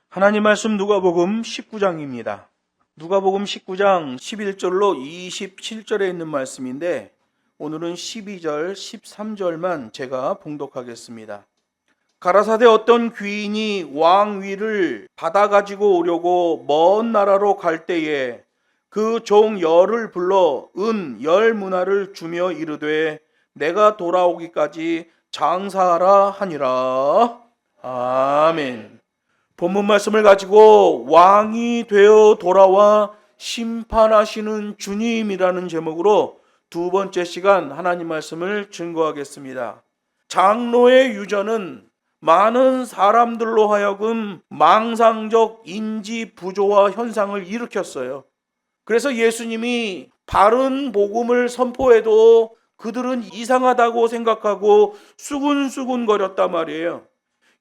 하나님 말씀 누가복음 19장입니다. 누가복음 19장 11절로 27절에 있는 말씀인데 오늘은 12절, 13절만 제가 봉독하겠습니다. 가라사대 어떤 귀인이 왕 위를 받아 가지고 오려고 먼 나라로 갈 때에 그 종 열을 불러 은 10문화를 주며 이르되 내가 돌아오기까지 장사하라 하니라. 아멘. 본문 말씀을 가지고 왕이 되어 돌아와 심판하시는 주님이라는 제목으로 두 번째 시간 하나님 말씀을 증거하겠습니다. 장로의 유전은 많은 사람들로 하여금 망상적 인지 부조화 현상을 일으켰어요. 그래서 예수님이 바른 복음을 선포해도 그들은 이상하다고 생각하고 수군수군거렸단 말이에요.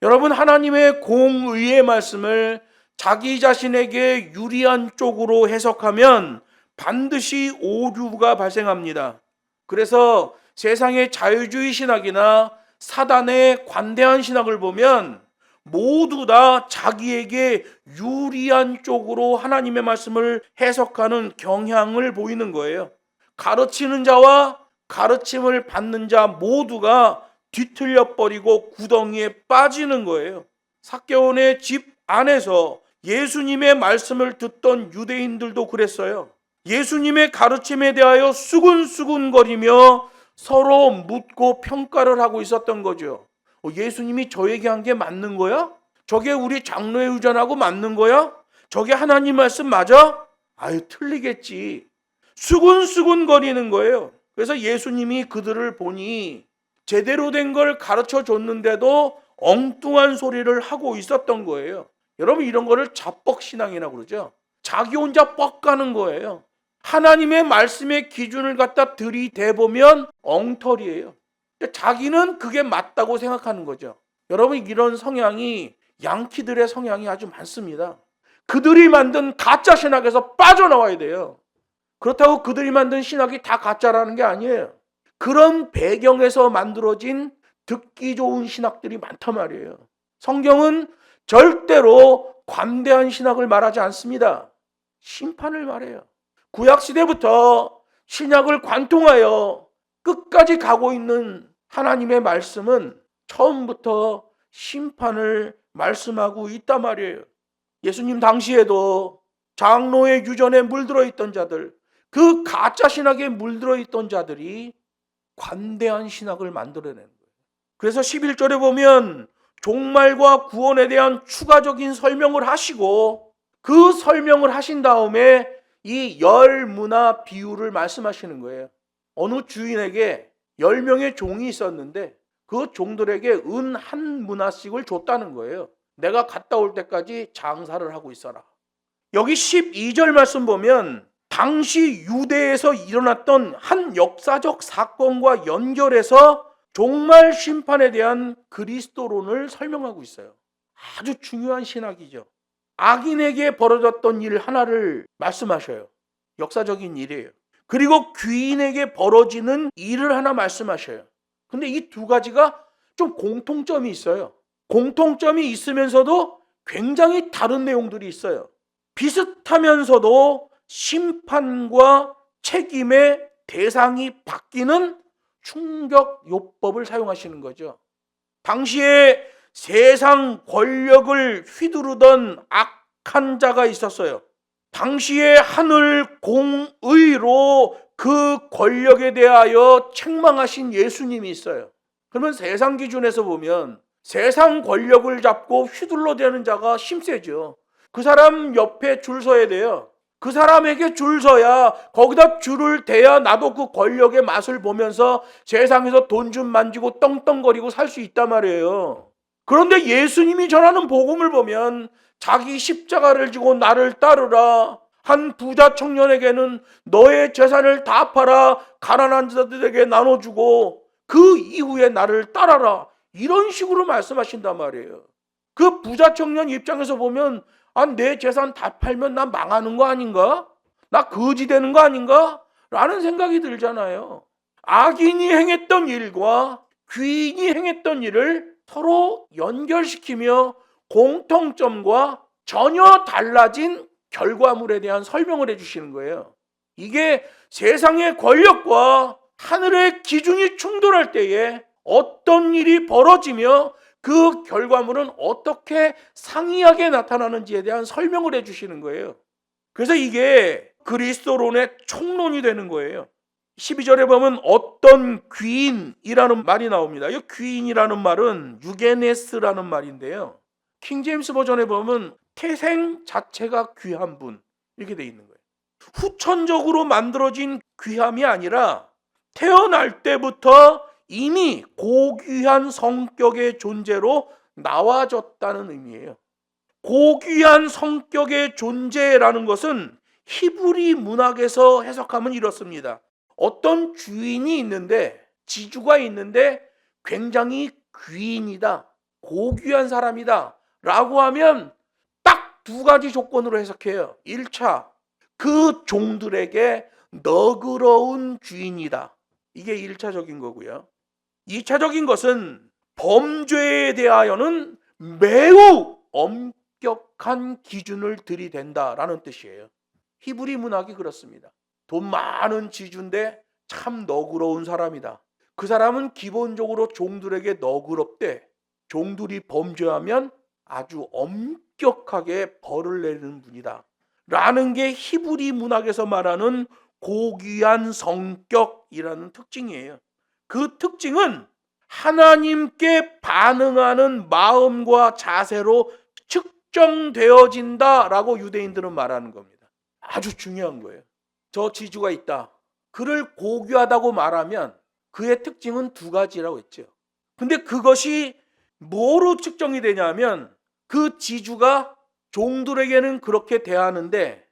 여러분, 하나님의 공의의 말씀을 자기 자신에게 유리한 쪽으로 해석하면 반드시 오류가 발생합니다. 그래서 세상의 자유주의 신학이나 사단의 관대한 신학을 보면 모두 다 자기에게 유리한 쪽으로 하나님의 말씀을 해석하는 경향을 보이는 거예요. 가르치는 자와 가르침을 받는 자 모두가 뒤틀려 버리고 구덩이에 빠지는 거예요. 삭개오의 집 안에서 예수님의 말씀을 듣던 유대인들도 그랬어요. 예수님의 가르침에 대하여 수군수군거리며 서로 묻고 평가를 하고 있었던 거죠. 예수님이 저 얘기한 게 맞는 거야? 저게 우리 장로의 유전하고 맞는 거야? 저게 하나님 말씀 맞아? 아유, 틀리겠지. 수군수군거리는 거예요. 그래서 예수님이 그들을 보니 제대로 된 걸 가르쳐 줬는데도 엉뚱한 소리를 하고 있었던 거예요. 여러분, 이런 거를 자뻑신앙이라고 그러죠. 자기 혼자 뻑가는 거예요. 하나님의 말씀의 기준을 갖다 들이대보면 엉터리예요. 자기는 그게 맞다고 생각하는 거죠. 여러분, 이런 성향이 양키들의 성향이 아주 많습니다. 그들이 만든 가짜 신학에서 빠져나와야 돼요. 그렇다고 그들이 만든 신학이 다 가짜라는 게 아니에요. 그런 배경에서 만들어진 듣기 좋은 신학들이 많단 말이에요. 성경은 절대로 관대한 신학을 말하지 않습니다. 심판을 말해요. 구약시대부터 신약을 관통하여 끝까지 가고 있는 하나님의 말씀은 처음부터 심판을 말씀하고 있단 말이에요. 예수님 당시에도 장로의 유전에 물들어 있던 자들, 그 가짜 신학에 물들어 있던 자들이 관대한 신학을 만들어내는 거예요. 그래서 11절에 보면 종말과 구원에 대한 추가적인 설명을 하시고 그 설명을 하신 다음에 이 10문화 비유를 말씀하시는 거예요. 어느 주인에게 10명의 종이 있었는데 그 종들에게 은 1문화씩을 줬다는 거예요. 내가 갔다 올 때까지 장사를 하고 있어라. 여기 12절 말씀 보면 당시 유대에서 일어났던 한 역사적 사건과 연결해서 종말 심판에 대한 그리스도론을 설명하고 있어요. 아주 중요한 신학이죠. 악인에게 벌어졌던 일 하나를 말씀하셔요. 역사적인 일이에요. 그리고 귀인에게 벌어지는 일을 하나 말씀하셔요. 근데 이 두 가지가 좀 공통점이 있어요. 공통점이 있으면서도 굉장히 다른 내용들이 있어요. 비슷하면서도 심판과 책임의 대상이 바뀌는 충격 요법을 사용하시는 거죠. 당시에 세상 권력을 휘두르던 악한 자가 있었어요. 당시에 하늘 공의로 그 권력에 대하여 책망하신 예수님이 있어요. 그러면 세상 기준에서 보면 세상 권력을 잡고 휘둘러대는 자가 힘세죠. 그 사람 옆에 줄 서야 돼요. 그 사람에게 줄 서야, 거기다 줄을 대야 나도 그 권력의 맛을 보면서 세상에서 돈 좀 만지고 떵떵거리고 살 수 있단 말이에요. 그런데 예수님이 전하는 복음을 보면 자기 십자가를 지고 나를 따르라. 한 부자 청년에게는 너의 재산을 다 팔아 가난한 자들에게 나눠주고 그 이후에 나를 따라라. 이런 식으로 말씀하신단 말이에요. 그 부자 청년 입장에서 보면 내 재산 다 팔면 나 망하는 거 아닌가? 나 거지 되는 거 아닌가? 라는 생각이 들잖아요. 악인이 행했던 일과 귀인이 행했던 일을 서로 연결시키며 공통점과 전혀 달라진 결과물에 대한 설명을 해주시는 거예요. 이게 세상의 권력과 하늘의 기준이 충돌할 때에 어떤 일이 벌어지며 그 결과물은 어떻게 상이하게 나타나는지에 대한 설명을 해주시는 거예요. 그래서 이게 그리스도론의 총론이 되는 거예요. 12절에 보면 어떤 귀인이라는 말이 나옵니다. 이 귀인이라는 말은 유게네스라는 말인데요. 킹제임스 버전에 보면 태생 자체가 귀한 분 이렇게 돼 있는 거예요. 후천적으로 만들어진 귀함이 아니라 태어날 때부터 이미 고귀한 성격의 존재로 나와졌다는 의미예요. 고귀한 성격의 존재라는 것은 히브리 문학에서 해석하면 이렇습니다. 어떤 주인이 있는데, 지주가 있는데 굉장히 귀인이다, 고귀한 사람이다 라고 하면 딱 두 가지 조건으로 해석해요. 1차, 그 종들에게 너그러운 주인이다. 이게 1차적인 거고요. 2차적인 것은 범죄에 대하여는 매우 엄격한 기준을 들이댄다라는 뜻이에요. 히브리 문학이 그렇습니다. 돈 많은 지주인데 참 너그러운 사람이다. 그 사람은 기본적으로 종들에게 너그럽대. 종들이 범죄하면 아주 엄격하게 벌을 내리는 분이다 라는 게 히브리 문학에서 말하는 고귀한 성격이라는 특징이에요. 그 특징은 하나님께 반응하는 마음과 자세로 측정되어진다라고 유대인들은 말하는 겁니다. 아주 중요한 거예요. 저 지주가 있다. 그를 고귀하다고 말하면 그의 특징은 두 가지라고 했죠. 근데 그것이 뭐로 측정이 되냐면 그 지주가 종들에게는 그렇게 대하는데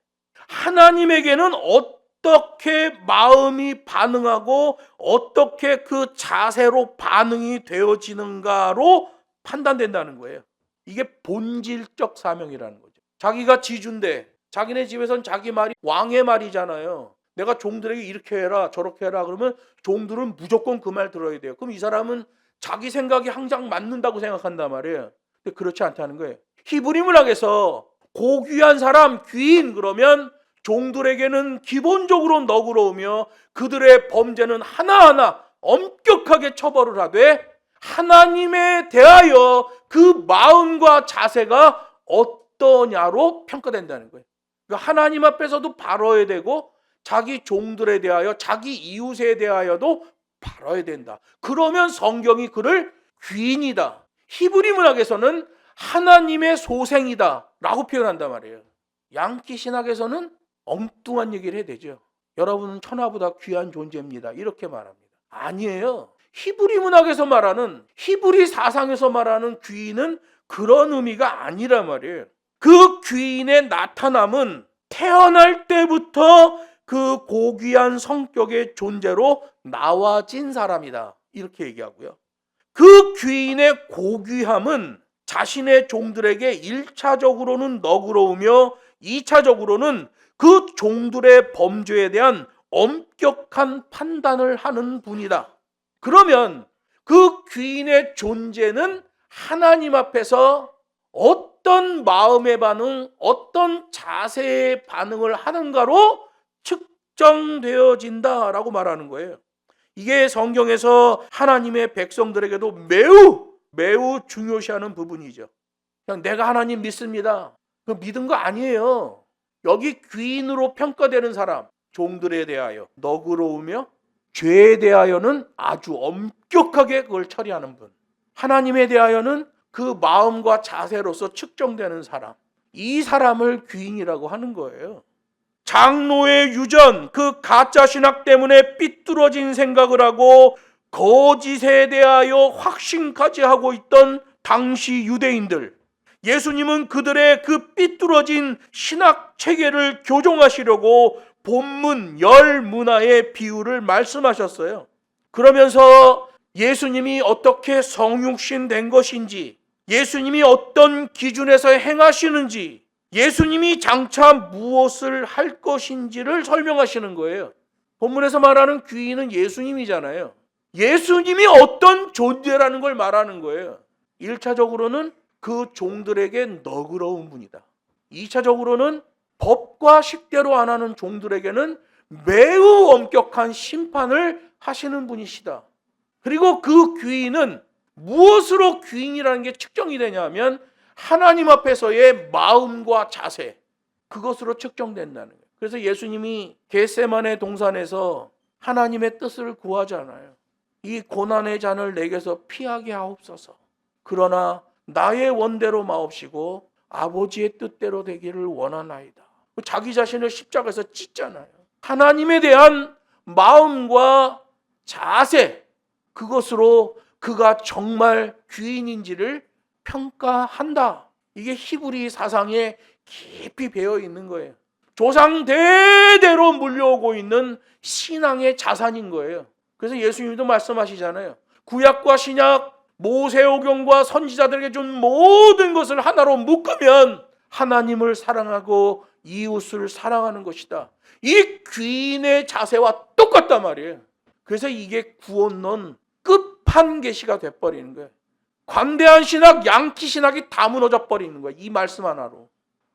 하나님에게는 어떻게 마음이 반응하고 어떻게 그 자세로 반응이 되어지는가로 판단된다는 거예요. 이게 본질적 사명이라는 거죠. 자기가 지주인데 자기네 집에선 자기 말이 왕의 말이잖아요. 내가 종들에게 이렇게 해라 저렇게 해라 그러면 종들은 무조건 그 말 들어야 돼요. 그럼 이 사람은 자기 생각이 항상 맞는다고 생각한단 말이에요. 근데 그렇지 않다는 거예요. 히브리 문학에서 고귀한 사람, 귀인 그러면 종들에게는 기본적으로 너그러우며 그들의 범죄는 하나하나 엄격하게 처벌을 하되 하나님에 대하여 그 마음과 자세가 어떠냐로 평가된다는 거예요. 그러니까 하나님 앞에서도 바라야 되고 자기 종들에 대하여 자기 이웃에 대하여도 바라야 된다. 그러면 성경이 그를 귀인이다. 히브리 문학에서는 하나님의 소생이다 라고 표현한단 말이에요. 양키 신학에서는 엉뚱한 얘기를 해야 되죠. 여러분은 천하보다 귀한 존재입니다 이렇게 말합니다. 아니에요. 히브리 문학에서 말하는, 히브리 사상에서 말하는 귀인은 그런 의미가 아니란 말이에요. 그 귀인의 나타남은 태어날 때부터 그 고귀한 성격의 존재로 나와진 사람이다 이렇게 얘기하고요. 그 귀인의 고귀함은 자신의 종들에게 1차적으로는 너그러우며 2차적으로는 그 종들의 범죄에 대한 엄격한 판단을 하는 분이다. 그러면 그 귀인의 존재는 하나님 앞에서 어떤 마음의 반응, 어떤 자세의 반응을 하는가로 측정되어진다라고 말하는 거예요. 이게 성경에서 하나님의 백성들에게도 매우 중요시하는 부분이죠. 그냥 내가 하나님 믿습니다. 그 믿은 거 아니에요. 여기 귀인으로 평가되는 사람, 종들에 대하여 너그러우며 죄에 대하여는 아주 엄격하게 그걸 처리하는 분. 하나님에 대하여는 그 마음과 자세로서 측정되는 사람. 이 사람을 귀인이라고 하는 거예요. 장로의 유전, 그 가짜 신학 때문에 삐뚤어진 생각을 하고 거짓에 대하여 확신까지 하고 있던 당시 유대인들, 예수님은 그들의 그 삐뚤어진 신학 체계를 교정하시려고 본문 10문화의 비유를 말씀하셨어요. 그러면서 예수님이 어떻게 성육신 된 것인지, 예수님이 어떤 기준에서 행하시는지, 예수님이 장차 무엇을 할 것인지를 설명하시는 거예요. 본문에서 말하는 귀인은 예수님이잖아요. 예수님이 어떤 존재라는 걸 말하는 거예요. 1차적으로는 그 종들에게 너그러운 분이다. 2차적으로는 법과 식대로 안 하는 종들에게는 매우 엄격한 심판을 하시는 분이시다. 그리고 그 귀인은 무엇으로 귀인이라는 게 측정이 되냐면 하나님 앞에서의 마음과 자세, 그것으로 측정된다는 거예요. 그래서 예수님이 겟세마네 동산에서 하나님의 뜻을 구하잖아요. 이 고난의 잔을 내게서 피하게 하옵소서. 그러나 나의 원대로 마옵시고 아버지의 뜻대로 되기를 원하나이다. 자기 자신을 십자가에서 찢잖아요. 하나님에 대한 마음과 자세, 그것으로 그가 정말 귀인인지를 평가한다. 이게 히브리 사상에 깊이 배어 있는 거예요. 조상 대대로 물려오고 있는 신앙의 자산인 거예요. 그래서 예수님도 말씀하시잖아요. 구약과 신약, 모세오경과 선지자들에게 준 모든 것을 하나로 묶으면 하나님을 사랑하고 이웃을 사랑하는 것이다. 이 귀인의 자세와 똑같단 말이에요. 그래서 이게 구원론 끝판계시가 돼버리는 거예요. 관대한 신학, 양키 신학이 다 무너져 버리는 거예요. 이 말씀 하나로.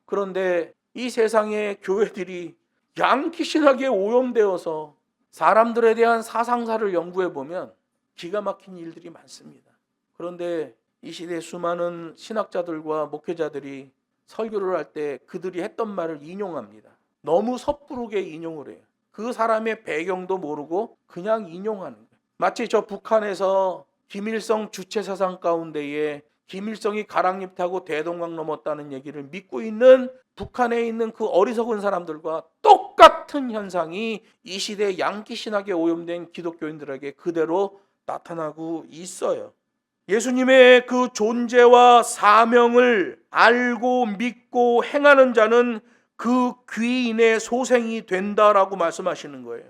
그런데 이 세상의 교회들이 양키 신학에 오염되어서 사람들에 대한 사상사를 연구해 보면 기가 막힌 일들이 많습니다. 그런데 이 시대 수많은 신학자들과 목회자들이 설교를 할 때 그들이 했던 말을 인용합니다. 너무 섣부르게 인용을 해요. 그 사람의 배경도 모르고 그냥 인용하는 거예요. 마치 저 북한에서 김일성 주체사상 가운데에 김일성이 가랑잎 타고 대동강 넘었다는 얘기를 믿고 있는 북한에 있는 그 어리석은 사람들과 똑같은 현상이 이 시대 양키 신학에 오염된 기독교인들에게 그대로 나타나고 있어요. 예수님의 그 존재와 사명을 알고 믿고 행하는 자는 그 귀인의 소생이 된다라고 말씀하시는 거예요.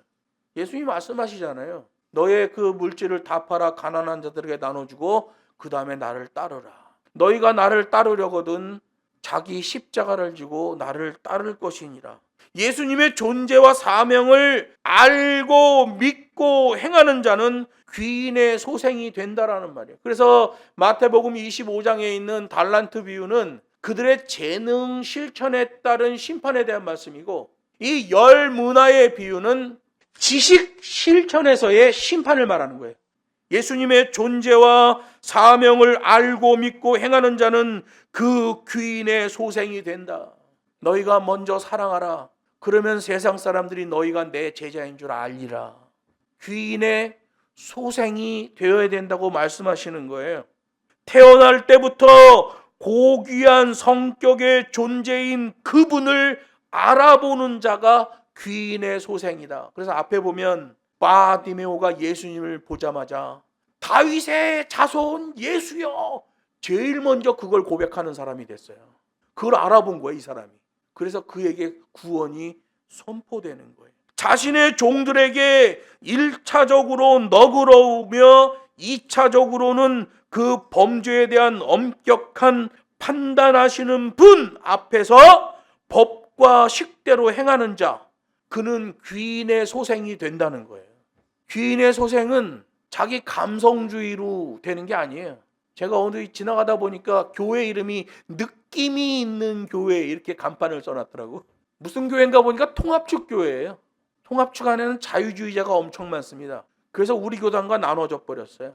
예수님이 말씀하시잖아요. 너의 그 물질을 다 팔아 가난한 자들에게 나눠주고 그 다음에 나를 따르라. 너희가 나를 따르려거든 자기 십자가를 지고 나를 따를 것이니라. 예수님의 존재와 사명을 알고 믿고 행하는 자는 귀인의 소생이 된다라는 말이에요. 그래서 마태복음 25장에 있는 달란트 비유는 그들의 재능 실천에 따른 심판에 대한 말씀이고, 이 열 문화의 비유는 지식 실천에서의 심판을 말하는 거예요. 예수님의 존재와 사명을 알고 믿고 행하는 자는 그 귀인의 소생이 된다. 너희가 먼저 사랑하라. 그러면 세상 사람들이 너희가 내 제자인 줄 알리라. 귀인의 소생이 되어야 된다고 말씀하시는 거예요. 태어날 때부터 고귀한 성격의 존재인 그분을 알아보는 자가 귀인의 소생이다. 그래서 앞에 보면 바디메오가 예수님을 보자마자 다윗의 자손 예수여, 제일 먼저 그걸 고백하는 사람이 됐어요. 그걸 알아본 거예요, 이 사람이. 그래서 그에게 구원이 선포되는 거예요. 자신의 종들에게 1차적으로 너그러우며 2차적으로는 그 범죄에 대한 엄격한 판단하시는 분 앞에서 법과 식대로 행하는 자, 그는 귀인의 소생이 된다는 거예요. 귀인의 소생은 자기 감성주의로 되는 게 아니에요. 제가 오늘 지나가다 보니까 교회 이름이 느낌이 있는 교회 이렇게 간판을 써놨더라고. 무슨 교회인가 보니까 통합축 교회예요. 통합축 안에는 자유주의자가 엄청 많습니다. 그래서 우리 교단과 나눠져 버렸어요.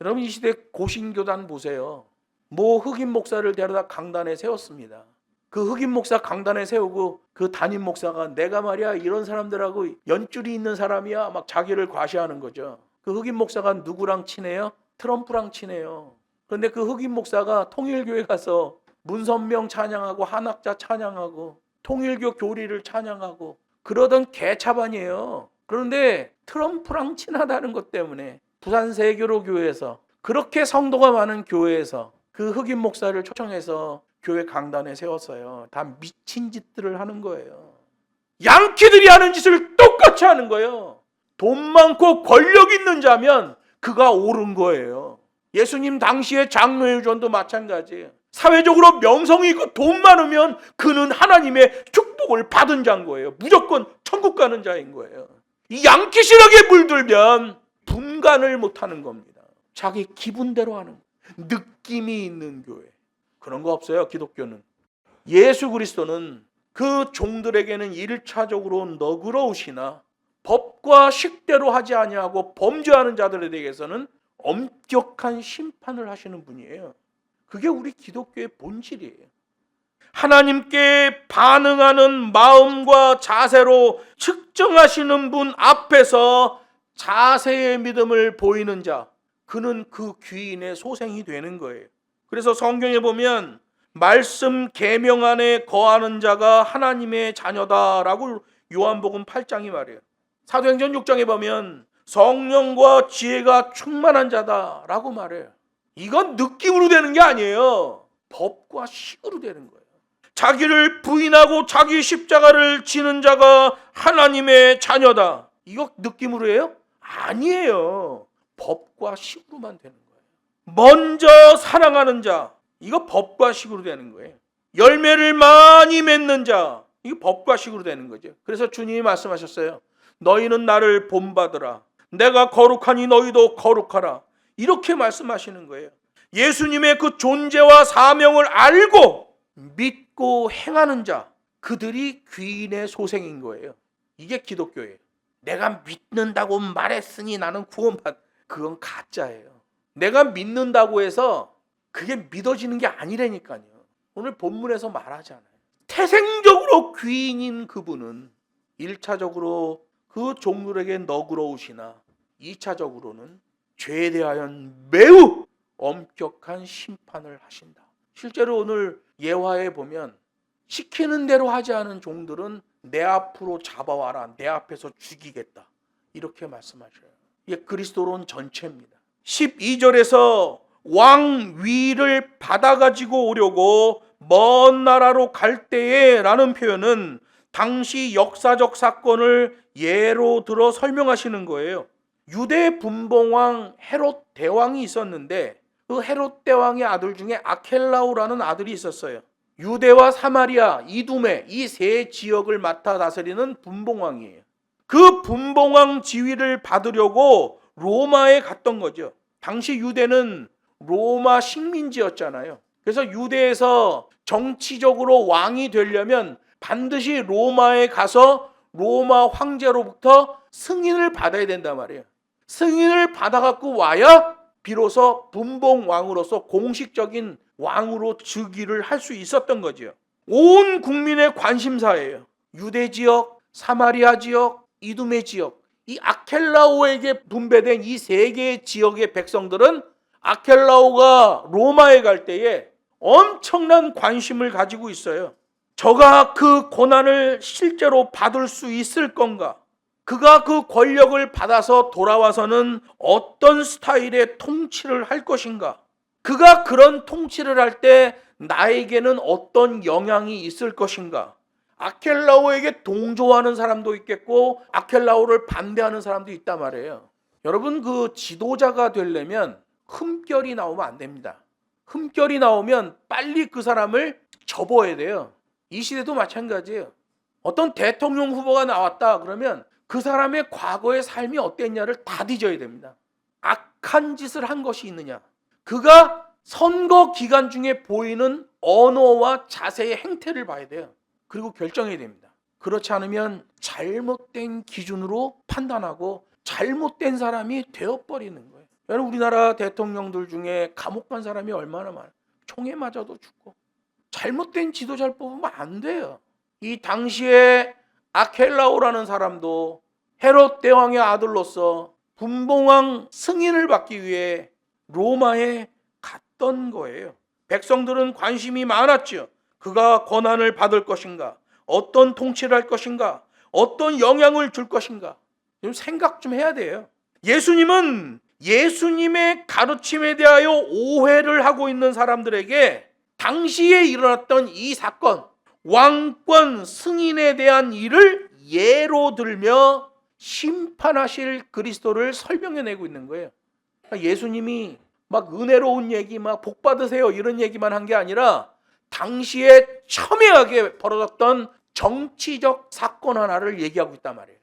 여러분, 이 시대 고신교단 보세요. 모 흑인 목사를 데려다 강단에 세웠습니다. 그 흑인 목사 강단에 세우고 그 담임 목사가 내가 말이야 이런 사람들하고 연줄이 있는 사람이야 막 자기를 과시하는 거죠. 그 흑인 목사가 누구랑 친해요? 트럼프랑 친해요. 그런데 그 흑인 목사가 통일교회 가서 문선명 찬양하고 한학자 찬양하고 통일교 교리를 찬양하고 그러던 개차반이에요. 그런데 트럼프랑 친하다는 것 때문에 부산 세교로 교회에서, 그렇게 성도가 많은 교회에서 그 흑인 목사를 초청해서 교회 강단에 세웠어요. 다 미친 짓들을 하는 거예요. 양키들이 하는 짓을 똑같이 하는 거예요. 돈 많고 권력 있는 자면 그가 옳은 거예요. 예수님 당시의 장로의 유전도 마찬가지예요. 사회적으로 명성이 있고 돈 많으면 그는 하나님의 축복을 받은 자인 거예요. 무조건 천국 가는 자인 거예요. 이 양키 신학에 물들면 분간을 못하는 겁니다. 자기 기분대로 하는 거예요. 느낌이 있는 교회. 그런 거 없어요, 기독교는. 예수 그리스도는 그 종들에게는 1차적으로 너그러우시나 법과 식대로 하지 아니하고 범죄하는 자들에 대해서는 엄격한 심판을 하시는 분이에요. 그게 우리 기독교의 본질이에요. 하나님께 반응하는 마음과 자세로 측정하시는 분 앞에서 자세의 믿음을 보이는 자, 그는 그 귀인의 소생이 되는 거예요. 그래서 성경에 보면 말씀 계명 안에 거하는 자가 하나님의 자녀다라고 요한복음 8장이 말해요. 사도행전 6장에 보면 성령과 지혜가 충만한 자다라고 말해요. 이건 느낌으로 되는 게 아니에요. 법과 식으로 되는 거예요. 자기를 부인하고 자기 십자가를 지는 자가 하나님의 자녀다. 이거 느낌으로 해요? 아니에요. 법과 식으로만 되는 거예요. 먼저 사랑하는 자, 이거 법과 식으로 되는 거예요. 열매를 많이 맺는 자, 이거 법과 식으로 되는 거죠. 그래서 주님이 말씀하셨어요. 너희는 나를 본받으라. 내가 거룩하니 너희도 거룩하라. 이렇게 말씀하시는 거예요. 예수님의 그 존재와 사명을 알고 믿고 행하는 자, 그들이 귀인의 소생인 거예요. 이게 기독교예요. 내가 믿는다고 말했으니 나는 그건 가짜예요. 내가 믿는다고 해서 그게 믿어지는 게 아니라니까요. 오늘 본문에서 말하잖아요. 태생적으로 귀인인 그분은 1차적으로 그 종들에게 너그러우시나 2차적으로는 죄에 대하여 매우 엄격한 심판을 하신다. 실제로 오늘 예화에 보면 시키는 대로 하지 않은 종들은 내 앞으로 잡아와라. 내 앞에서 죽이겠다. 이렇게 말씀하셔요. 이게 그리스도론 전체입니다. 12절에서 왕위를 받아가지고 오려고 먼 나라로 갈 때에 라는 표현은 당시 역사적 사건을 예로 들어 설명하시는 거예요. 유대 분봉왕 헤롯 대왕이 있었는데 그 헤롯 대왕의 아들 중에 아켈라오라는 아들이 있었어요. 유대와 사마리아, 이두메 이 세 지역을 맡아 다스리는 분봉왕이에요. 그 분봉왕 지위를 받으려고 로마에 갔던 거죠. 당시 유대는 로마 식민지였잖아요. 그래서 유대에서 정치적으로 왕이 되려면 반드시 로마에 가서 로마 황제로부터 승인을 받아야 된단 말이에요. 승인을 받아갖고 와야 비로소 분봉왕으로서 공식적인 왕으로 즉위를 할 수 있었던 거죠. 온 국민의 관심사예요. 유대 지역, 사마리아 지역, 이두메 지역. 이 아켈라오에게 분배된 이 세 개의 지역의 백성들은 아켈라오가 로마에 갈 때에 엄청난 관심을 가지고 있어요. 저가 그 고난을 실제로 받을 수 있을 건가? 그가 그 권력을 받아서 돌아와서는 어떤 스타일의 통치를 할 것인가? 그가 그런 통치를 할 때 나에게는 어떤 영향이 있을 것인가? 아켈라오에게 동조하는 사람도 있겠고 아켈라오를 반대하는 사람도 있단 말이에요. 여러분, 그 지도자가 되려면 흠결이 나오면 안 됩니다. 흠결이 나오면 빨리 그 사람을 접어야 돼요. 이 시대도 마찬가지예요. 어떤 대통령 후보가 나왔다 그러면 그 사람의 과거의 삶이 어땠냐를 다 뒤져야 됩니다. 악한 짓을 한 것이 있느냐, 그가 선거 기간 중에 보이는 언어와 자세의 행태를 봐야 돼요. 그리고 결정해야 됩니다. 그렇지 않으면 잘못된 기준으로 판단하고 잘못된 사람이 되어버리는 거예요. 여러분, 우리나라 대통령들 중에 감옥 간 사람이 얼마나 많아요. 총에 맞아도 죽고. 잘못된 지도자를 뽑으면 안 돼요. 이 당시에 아켈라오라는 사람도 헤롯 대왕의 아들로서 분봉왕 승인을 받기 위해 로마에 갔던 거예요. 백성들은 관심이 많았죠. 그가 권한을 받을 것인가, 어떤 통치를 할 것인가, 어떤 영향을 줄 것인가. 좀 생각 좀 해야 돼요. 예수님은 예수님의 가르침에 대하여 오해를 하고 있는 사람들에게 당시에 일어났던 이 사건, 왕권 승인에 대한 일을 예로 들며 심판하실 그리스도를 설명해내고 있는 거예요. 예수님이 막 은혜로운 얘기, 막 복 받으세요 이런 얘기만 한 게 아니라 당시에 첨예하게 벌어졌던 정치적 사건 하나를 얘기하고 있단 말이에요.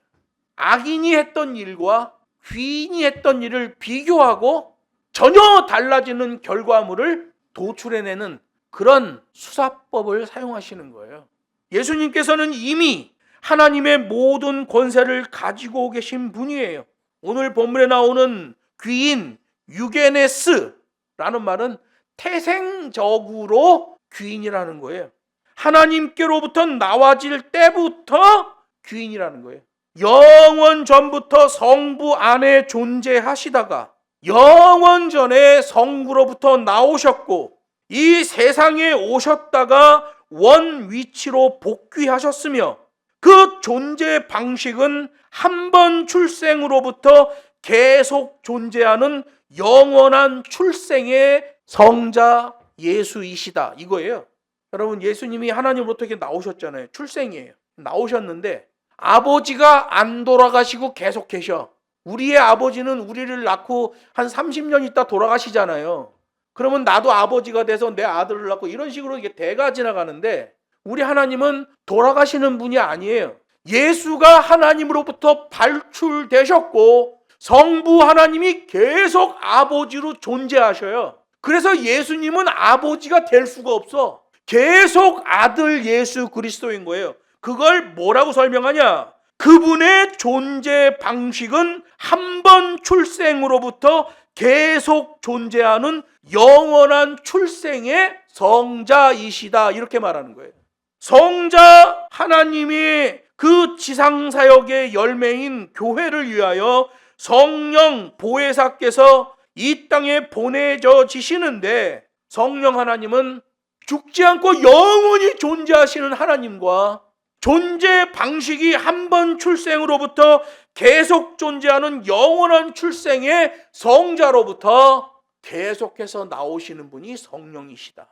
악인이 했던 일과 귀인이 했던 일을 비교하고 전혀 달라지는 결과물을 도출해내는 그런 수사법을 사용하시는 거예요. 예수님께서는 이미 하나님의 모든 권세를 가지고 계신 분이에요. 오늘 본문에 나오는 귀인 유게네스라는 말은 태생적으로 귀인이라는 거예요. 하나님께로부터 나와질 때부터 귀인이라는 거예요. 영원 전부터 성부 안에 존재하시다가 영원 전에 성부로부터 나오셨고 이 세상에 오셨다가 원 위치로 복귀하셨으며 그 존재 방식은 한 번 출생으로부터 계속 존재하는 영원한 출생의 성자 예수이시다 이거예요. 여러분, 예수님이 하나님으로부터 이렇게 나오셨잖아요. 출생이에요. 나오셨는데 아버지가 안 돌아가시고 계속 계셔. 우리의 아버지는 우리를 낳고 한 30년 있다 돌아가시잖아요. 그러면 나도 아버지가 돼서 내 아들을 낳고 이런 식으로 이게 대가 지나가는데 우리 하나님은 돌아가시는 분이 아니에요. 예수가 하나님으로부터 발출되셨고 성부 하나님이 계속 아버지로 존재하셔요. 그래서 예수님은 아버지가 될 수가 없어. 계속 아들 예수 그리스도인 거예요. 그걸 뭐라고 설명하냐? 그분의 존재 방식은 한 번 출생으로부터 계속 존재하는 영원한 출생의 성자이시다 이렇게 말하는 거예요. 성자 하나님이 그 지상사역의 열매인 교회를 위하여 성령 보혜사께서 이 땅에 보내져 지시는데 성령 하나님은 죽지 않고 영원히 존재하시는 하나님과 존재 방식이 한 번 출생으로부터 계속 존재하는 영원한 출생의 성자로부터 계속해서 나오시는 분이 성령이시다.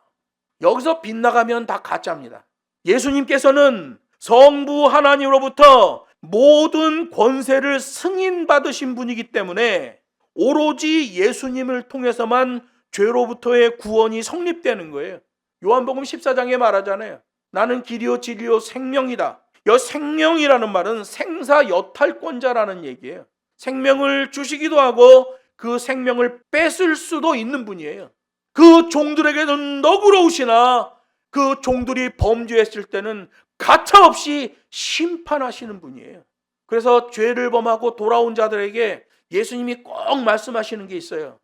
여기서 빗나가면 다 가짜입니다. 예수님께서는 성부 하나님으로부터 모든 권세를 승인받으신 분이기 때문에 오로지 예수님을 통해서만 죄로부터의 구원이 성립되는 거예요. 요한복음 14장에 말하잖아요. 나는 길이요 진리요 생명이다. 이 생명이라는 말은 생사여탈권자라는 얘기예요. 생명을 주시기도 하고 그 생명을 뺏을 수도 있는 분이에요. 그 종들에게는 너그러우시나 그 종들이 범죄했을 때는 가차없이 심판하시는 분이에요. 그래서 죄를 범하고 돌아온 자들에게 예수님이 꼭 말씀하시는 게 있어요.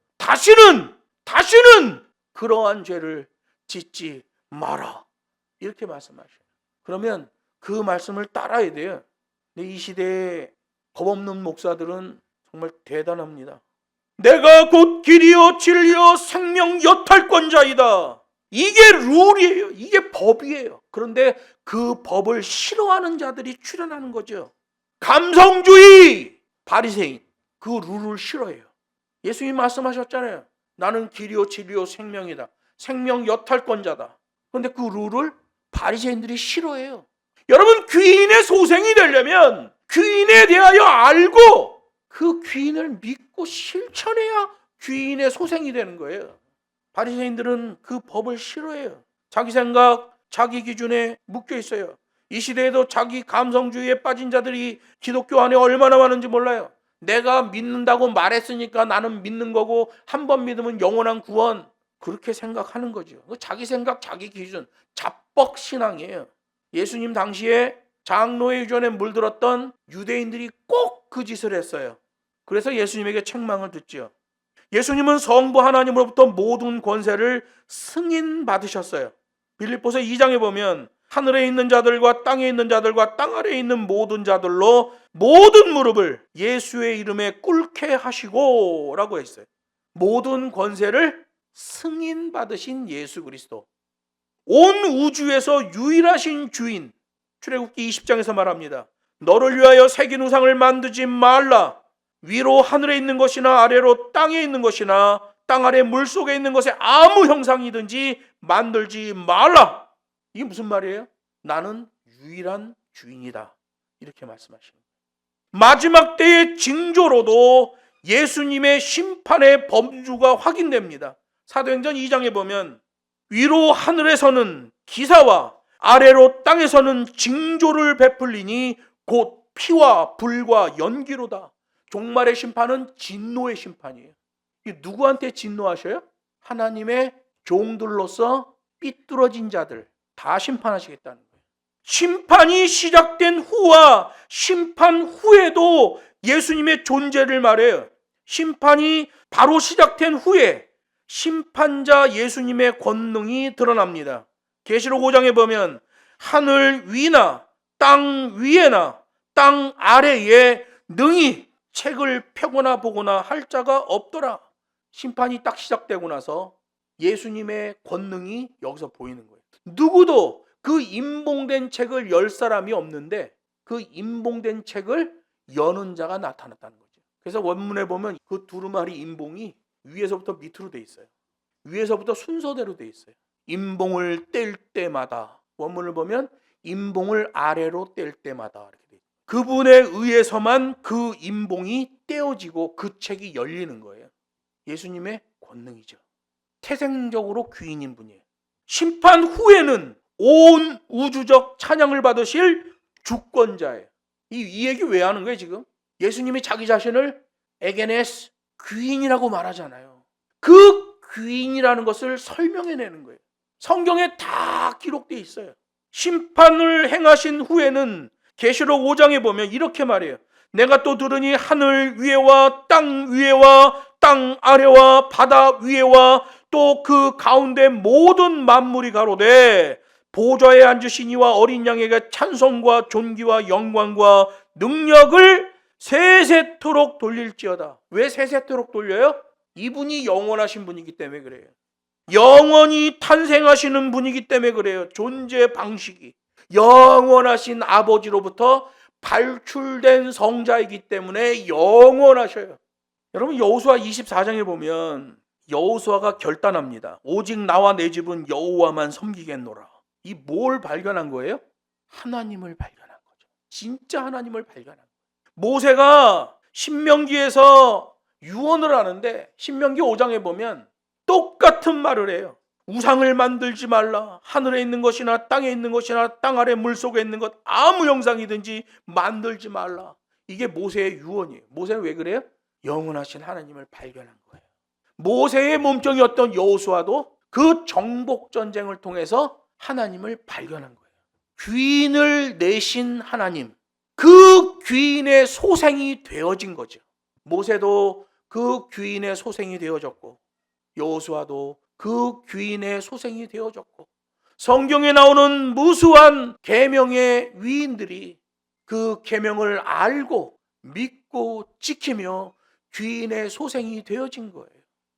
다시는 그러한 죄를 짓지 마라. 이렇게 말씀하셔요. 그러면 그 말씀을 따라야 돼요. 근데 이 시대에 법 없는 목사들은 정말 대단합니다. 내가 곧 길이요 진리요 생명 여탈권자이다. 이게 룰이에요. 이게 법이에요. 그런데 그 법을 싫어하는 자들이 출현하는 거죠. 감성주의 바리새인 그 룰을 싫어해요. 예수님 말씀하셨잖아요. 나는 길이요 진리요 생명이다. 생명 여탈권자다. 그런데 그 룰을 바리새인들이 싫어해요. 여러분, 귀인의 소생이 되려면 귀인에 대하여 알고 그 귀인을 믿고 실천해야 귀인의 소생이 되는 거예요. 바리새인들은 그 법을 싫어해요. 자기 생각, 자기 기준에 묶여 있어요. 이 시대에도 자기 감성주의에 빠진 자들이 기독교 안에 얼마나 많은지 몰라요. 내가 믿는다고 말했으니까 나는 믿는 거고 한 번 믿으면 영원한 구원, 그렇게 생각하는 거죠. 자기 생각, 자기 기준, 잡벅 신앙이에요. 예수님 당시에 장로의 유전에 물들었던 유대인들이 꼭 그 짓을 했어요. 그래서 예수님에게 책망을 듣죠. 예수님은 성부 하나님으로부터 모든 권세를 승인받으셨어요. 빌립보서 2장에 보면 하늘에 있는 자들과 땅에 있는 자들과 땅 아래에 있는 모든 자들로 모든 무릎을 예수의 이름에 꿇게 하시고 라고 했어요. 모든 권세를 승인받으신 예수 그리스도, 온 우주에서 유일하신 주인. 출애굽기 20장에서 말합니다. 너를 위하여 새긴 우상을 만들지 말라. 위로 하늘에 있는 것이나 아래로 땅에 있는 것이나 땅 아래 물속에 있는 것에 아무 형상이든지 만들지 말라. 이게 무슨 말이에요? 나는 유일한 주인이다. 이렇게 말씀하십니다. 마지막 때의 징조로도 예수님의 심판의 범주가 확인됩니다. 사도행전 2장에 보면 위로 하늘에서는 기사와 아래로 땅에서는 징조를 베풀리니 곧 피와 불과 연기로다. 종말의 심판은 진노의 심판이에요. 누구한테 진노하셔요? 하나님의 종들로서 삐뚤어진 자들 다 심판하시겠다는 거예요. 심판이 시작된 후와 심판 후에도 예수님의 존재를 말해요. 심판이 바로 시작된 후에 심판자 예수님의 권능이 드러납니다. 계시록 5장에 보면 하늘 위나 땅 위에나 땅 아래에 능히 책을 펴거나 보거나 할 자가 없더라. 심판이 딱 시작되고 나서 예수님의 권능이 여기서 보이는 거예요. 누구도 그 임봉된 책을 열 사람이 없는데 그 임봉된 책을 여는 자가 나타났다는 거죠. 그래서 원문에 보면 그 두루마리 임봉이 위에서부터 밑으로 돼 있어요. 위에서부터 순서대로 돼 있어요. 임봉을 뗄 때마다, 원문을 보면 임봉을 아래로 뗄 때마다 이렇게 돼 있어요. 그분에 의해서만 그 임봉이 떼어지고 그 책이 열리는 거예요. 예수님의 권능이죠. 태생적으로 귀인인 분이에요. 심판 후에는 온 우주적 찬양을 받으실 주권자예요. 이 얘기 왜 하는 거예요 지금? 예수님이 자기 자신을 에게네스, 귀인이라고 말하잖아요. 그 귀인이라는 것을 설명해내는 거예요. 성경에 다 기록되어 있어요. 심판을 행하신 후에는 계시록 5장에 보면 이렇게 말해요. 내가 또 들으니 하늘 위에와 땅 위에와 땅 아래와 바다 위에와 또 그 가운데 모든 만물이 가로되 보좌에 앉으신 이와 어린 양에게 찬송과 존귀와 영광과 능력을 세세토록 돌릴지어다. 왜 세세토록 돌려요? 이분이 영원하신 분이기 때문에 그래요. 영원히 탄생하시는 분이기 때문에 그래요. 존재 방식이 영원하신 아버지로부터 발출된 성자이기 때문에 영원하셔요. 여러분 여호수아 24장에 보면 여호수아가 결단합니다. 오직 나와 내 집은 여호와만 섬기겠노라. 이 뭘 발견한 거예요? 하나님을 발견한 거죠. 진짜 하나님을 발견한 거예요. 모세가 신명기에서 유언을 하는데 신명기 5장에 보면 똑같은 말을 해요. 우상을 만들지 말라. 하늘에 있는 것이나 땅에 있는 것이나 땅 아래 물속에 있는 것 아무 형상이든지 만들지 말라. 이게 모세의 유언이에요. 모세는 왜 그래요? 영원하신 하나님을 발견한 거예요. 모세의 몸종이었던 여호수아도 그 정복 전쟁을 통해서 하나님을 발견한 거예요. 귀인을 내신 하나님, 그 귀인의 소생이 되어진 거죠. 모세도 그 귀인의 소생이 되어졌고 여호수아도 그 귀인의 소생이 되어졌고 성경에 나오는 무수한 계명의 위인들이 그 계명을 알고 믿고 지키며 귀인의 소생이 되어진 거예요.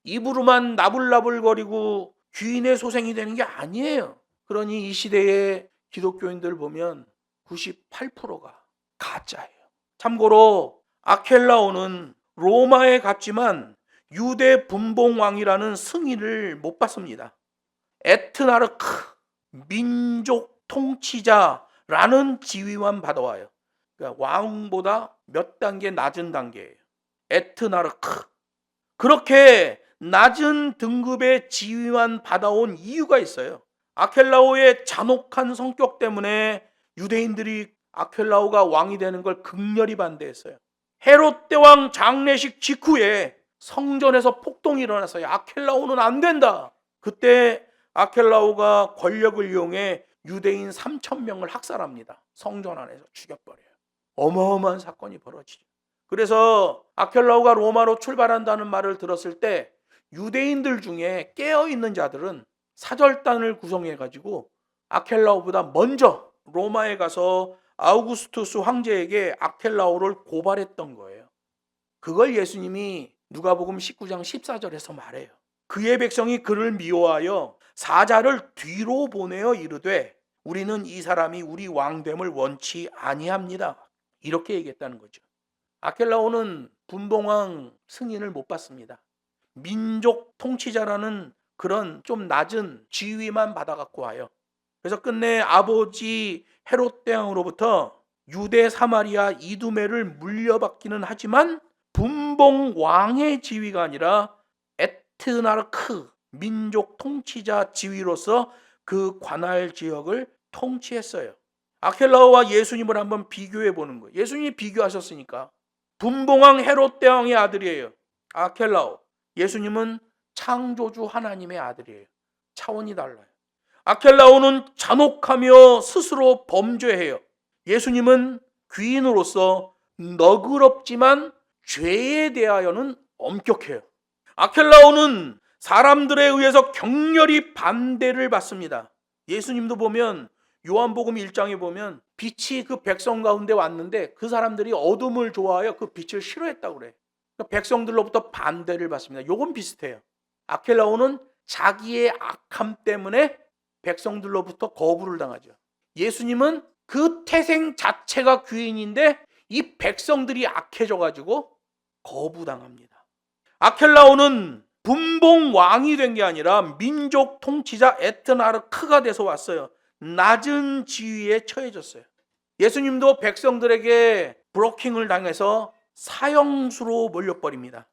입으로만 나불나불거리고 귀인의 소생이 되는 게 아니에요. 그러니 이 시대의 기독교인들 보면 98%가 가짜예요. 참고로 아켈라오는 로마에 갔지만 유대 분봉왕이라는 승인을 못 받습니다. 에트나르크, 민족 통치자라는 지위만 받아와요. 그러니까 왕보다 몇 단계 낮은 단계예요. 에트나르크. 그렇게 낮은 등급의 지위만 받아온 이유가 있어요. 아켈라오의 잔혹한 성격 때문에 유대인들이 아켈라오가 왕이 되는 걸 극렬히 반대했어요. 헤롯 대왕 장례식 직후에 성전에서 폭동이 일어났어요. 아켈라오는 안 된다. 그때 아켈라오가 권력을 이용해 유대인 3,000명을 학살합니다. 성전 안에서 죽여버려요. 어마어마한 사건이 벌어지죠. 그래서 아켈라오가 로마로 출발한다는 말을 들었을 때 유대인들 중에 깨어있는 자들은 사절단을 구성해가지고 아켈라오보다 먼저 로마에 가서 아우구스투스 황제에게 아켈라오를 고발했던 거예요. 그걸 예수님이 누가복음 19장 14절에서 말해요. 그의 백성이 그를 미워하여 사자를 뒤로 보내어 이르되 우리는 이 사람이 우리 왕됨을 원치 아니합니다. 이렇게 얘기했다는 거죠. 아켈라오는 분봉왕 승인을 못 받습니다. 민족 통치자라는 그런 좀 낮은 지위만 받아갖고 와요. 그래서 끝내 아버지 헤롯 대왕으로부터 유대 사마리아 이두메를 물려받기는 하지만 분봉 왕의 지위가 아니라 에트나르크 민족 통치자 지위로서 그 관할 지역을 통치했어요. 아켈라오와 예수님을 한번 비교해 보는 거예요. 예수님이 비교하셨으니까. 분봉왕 헤롯 대왕의 아들이에요. 아켈라오. 예수님은 창조주 하나님의 아들이에요. 차원이 달라요. 아켈라오는 잔혹하며 스스로 범죄해요. 예수님은 귀인으로서 너그럽지만 죄에 대하여는 엄격해요. 아켈라오는 사람들에 의해서 격렬히 반대를 받습니다. 예수님도 보면 요한복음 1장에 보면 빛이 그 백성 가운데 왔는데 그 사람들이 어둠을 좋아하여 그 빛을 싫어했다고 그래. 그러니까 백성들로부터 반대를 받습니다. 요건 비슷해요. 아켈라오는 자기의 악함 때문에 백성들로부터 거부를 당하죠. 예수님은 그 태생 자체가 귀인인데 이 백성들이 악해져가지고 거부당합니다. 아켈라오는 분봉 왕이 된 게 아니라 민족 통치자 에트나르크가 돼서 왔어요. 낮은 지위에 처해졌어요. 예수님도 백성들에게 브로킹을 당해서 사형수로 몰려버립니다.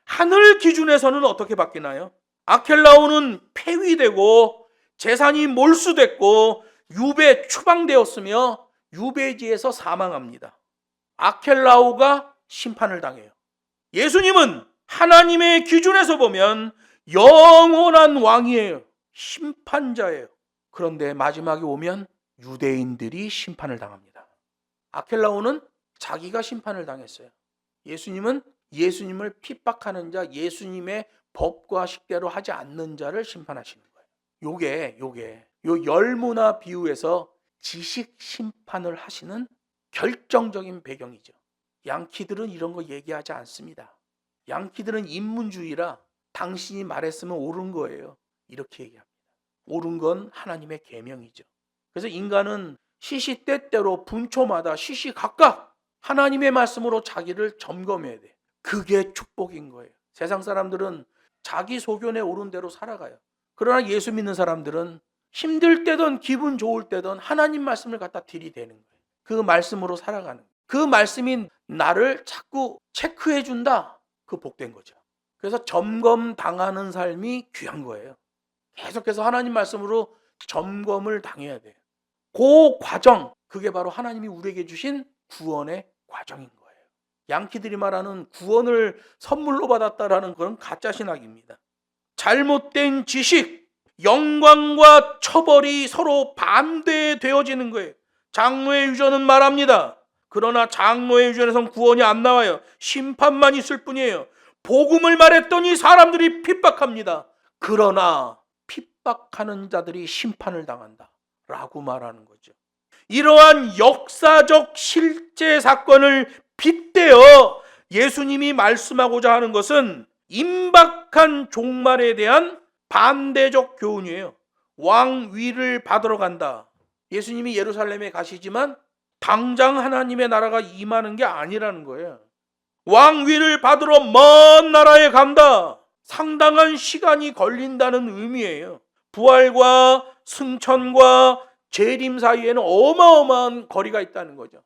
하늘 기준에서는 어떻게 바뀌나요? 아켈라오는 폐위되고 재산이 몰수됐고 유배 추방되었으며 유배지에서 사망합니다. 아켈라오가 심판을 당해요. 예수님은 하나님의 기준에서 보면 영원한 왕이에요. 심판자예요. 그런데 마지막에 오면 유대인들이 심판을 당합니다. 아켈라오는 자기가 심판을 당했어요. 예수님은 예수님을 핍박하는 자, 예수님의 법과 식대로 하지 않는 자를 심판하시는 거예요. 요게 요 열무나 비유에서 지식 심판을 하시는 결정적인 배경이죠. 양키들은 이런 거 얘기하지 않습니다. 양키들은 인문주의라 당신이 말했으면 옳은 거예요. 이렇게 얘기합니다. 옳은 건 하나님의 계명이죠. 그래서 인간은 시시때때로 분초마다 시시각각 하나님의 말씀으로 자기를 점검해야 돼. 그게 축복인 거예요. 세상 사람들은 자기 소견에 옳은 대로 살아가요. 그러나 예수 믿는 사람들은 힘들 때든 기분 좋을 때든 하나님 말씀을 갖다 들이대는 거예요. 그 말씀으로 살아가는 거예요. 그 말씀이 나를 자꾸 체크해 준다. 그 복된 거죠. 그래서 점검 당하는 삶이 귀한 거예요. 계속해서 하나님 말씀으로 점검을 당해야 돼요. 그 과정, 그게 바로 하나님이 우리에게 주신 구원의 과정인 거예요. 양키들이 말하는 구원을 선물로 받았다라는 그런 가짜 신학입니다. 잘못된 지식, 영광과 처벌이 서로 반대되어지는 거예요. 장로의 유전은 말합니다. 그러나 장로의 유전에선 구원이 안 나와요. 심판만 있을 뿐이에요. 복음을 말했더니 사람들이 핍박합니다. 그러나 핍박하는 자들이 심판을 당한다 라고 말하는 거죠. 이러한 역사적 실제 사건을 빗대어 예수님이 말씀하고자 하는 것은 임박한 종말에 대한 반대적 교훈이에요. 왕위를 받으러 간다. 예수님이 예루살렘에 가시지만 당장 하나님의 나라가 임하는 게 아니라는 거예요. 왕위를 받으러 먼 나라에 간다. 상당한 시간이 걸린다는 의미예요. 부활과 승천과 재림 사이에는 어마어마한 거리가 있다는 거죠.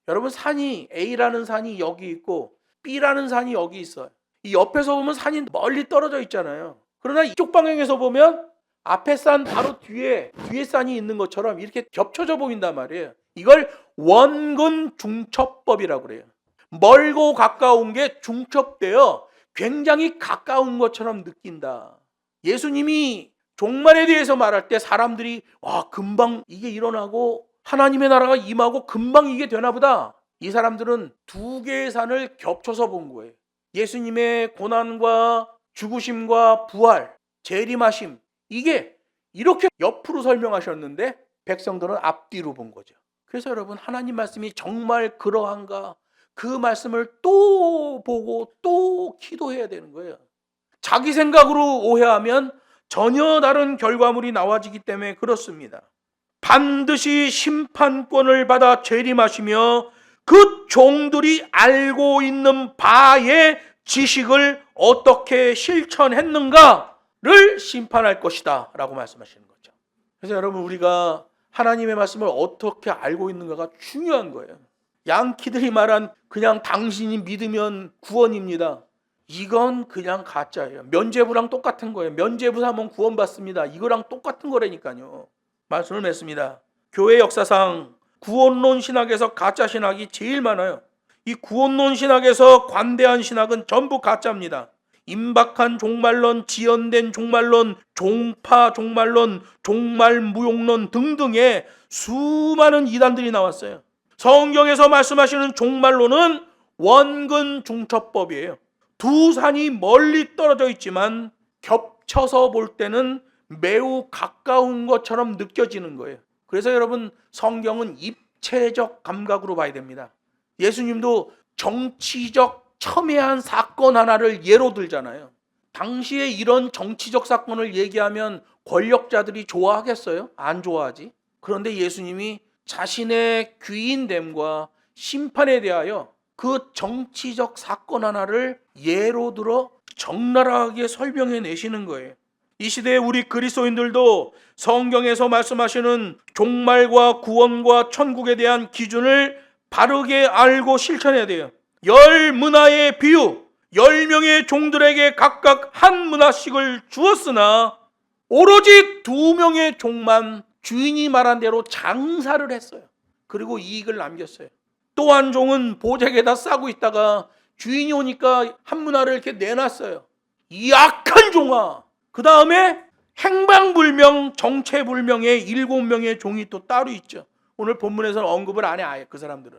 여러분, 산이 A라는 산이 여기 있고 B라는 산이 여기 있어요. 이 옆에서 보면 산이 멀리 떨어져 있잖아요. 그러나 이쪽 방향에서 보면 앞에 산 바로 뒤에 산이 있는 것처럼 이렇게 겹쳐져 보인단 말이에요. 이걸 원근 중첩법이라고 그래요. 멀고 가까운 게 중첩되어 굉장히 가까운 것처럼 느낀다. 예수님이 종말에 대해서 말할 때 사람들이 와, 금방 이게 일어나고 하나님의 나라가 임하고 금방 이게 되나 보다. 이 사람들은 두 개의 산을 겹쳐서 본 거예요. 예수님의 고난과 죽으심과 부활, 재림하심, 이게 이렇게 옆으로 설명하셨는데 백성들은 앞뒤로 본 거죠. 그래서 여러분, 하나님 말씀이 정말 그러한가, 그 말씀을 또 보고 또 기도해야 되는 거예요. 자기 생각으로 오해하면 전혀 다른 결과물이 나와지기 때문에 그렇습니다. 반드시 심판권을 받아 재림하시며 그 종들이 알고 있는 바의 지식을 어떻게 실천했는가를 심판할 것이다 라고 말씀하시는 거죠. 그래서 여러분, 우리가 하나님의 말씀을 어떻게 알고 있는가가 중요한 거예요. 양키들이 말한 그냥 당신이 믿으면 구원입니다. 이건 그냥 가짜예요. 면죄부랑 똑같은 거예요. 면죄부 사면 구원받습니다. 이거랑 똑같은 거라니까요. 말씀을 맺습니다. 교회 역사상 구원론 신학에서 가짜 신학이 제일 많아요. 이 구원론 신학에서 관대한 신학은 전부 가짜입니다. 임박한 종말론, 지연된 종말론, 종파 종말론, 종말 무용론 등등의 수많은 이단들이 나왔어요. 성경에서 말씀하시는 종말론은 원근 중첩법이에요. 두 산이 멀리 떨어져 있지만 겹쳐서 볼 때는 매우 가까운 것처럼 느껴지는 거예요. 그래서 여러분, 성경은 입체적 감각으로 봐야 됩니다. 예수님도 정치적 첨예한 사건 하나를 예로 들잖아요. 당시에 이런 정치적 사건을 얘기하면 권력자들이 좋아하겠어요? 안 좋아하지. 그런데 예수님이 자신의 귀인됨과 심판에 대하여 그 정치적 사건 하나를 예로 들어 적나라하게 설명해 내시는 거예요. 이 시대에 우리 그리스도인들도 성경에서 말씀하시는 종말과 구원과 천국에 대한 기준을 바르게 알고 실천해야 돼요. 10문화의 비유, 10명의 종들에게 각각 한 문화씩을 주었으나 오로지 2명의 종만 주인이 말한 대로 장사를 했어요. 그리고 이익을 남겼어요. 또 한 종은 보자기에다 싸고 있다가 주인이 오니까 한 문화를 이렇게 내놨어요. 이 악한 종아! 그 다음에 행방불명, 정체불명의 7명의 종이 또 따로 있죠. 오늘 본문에서는 언급을 안 해, 아예 그 사람들은.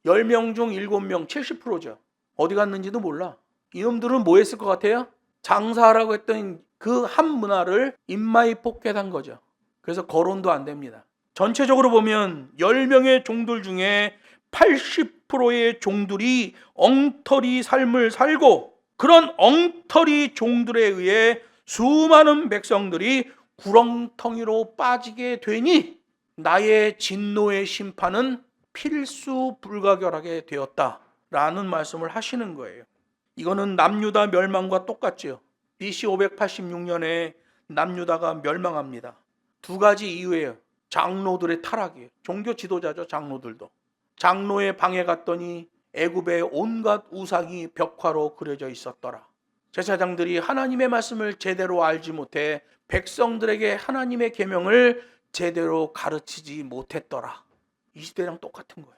10명 중 7명, 70%죠. 어디 갔는지도 몰라. 이놈들은 뭐 했을 것 같아요? 장사하라고 했던 그 한 문화를 인마이 포켓한 거죠. 그래서 거론도 안 됩니다. 전체적으로 보면 10명의 종들 중에 80%의 종들이 엉터리 삶을 살고, 그런 엉터리 종들에 의해 수많은 백성들이 구렁텅이로 빠지게 되니 나의 진노의 심판은 필수 불가결하게 되었다라는 말씀을 하시는 거예요. 이거는 남유다 멸망과 똑같죠. BC 586년에 남유다가 멸망합니다. 두 가지 이유예요. 장로들의 타락이에요. 종교 지도자죠, 장로들도. 장로의 방에 갔더니 애굽의 온갖 우상이 벽화로 그려져 있었더라. 제사장들이 하나님의 말씀을 제대로 알지 못해 백성들에게 하나님의 계명을 제대로 가르치지 못했더라. 이 시대랑 똑같은 거예요.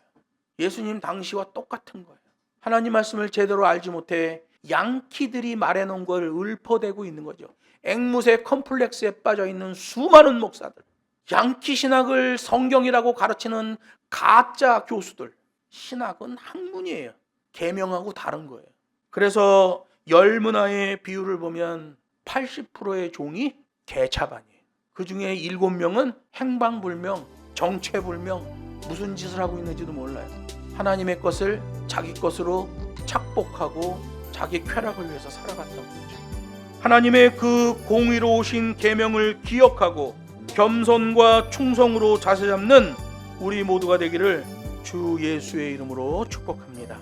예수님 당시와 똑같은 거예요. 하나님 말씀을 제대로 알지 못해 양키들이 말해놓은 걸 읊어대고 있는 거죠. 앵무새 컴플렉스에 빠져있는 수많은 목사들, 양키 신학을 성경이라고 가르치는 가짜 교수들. 신학은 학문이에요. 계명하고 다른 거예요. 그래서 10문화의 비율을 보면 80%의 종이 개차반이에요. 그 중에 7명은 행방불명, 정체불명, 무슨 짓을 하고 있는지도 몰라요. 하나님의 것을 자기 것으로 착복하고 자기 쾌락을 위해서 살아갔던 거죠. 하나님의 그 공의로우신 계명을 기억하고 겸손과 충성으로 자세 잡는 우리 모두가 되기를 주 예수의 이름으로 축복합니다.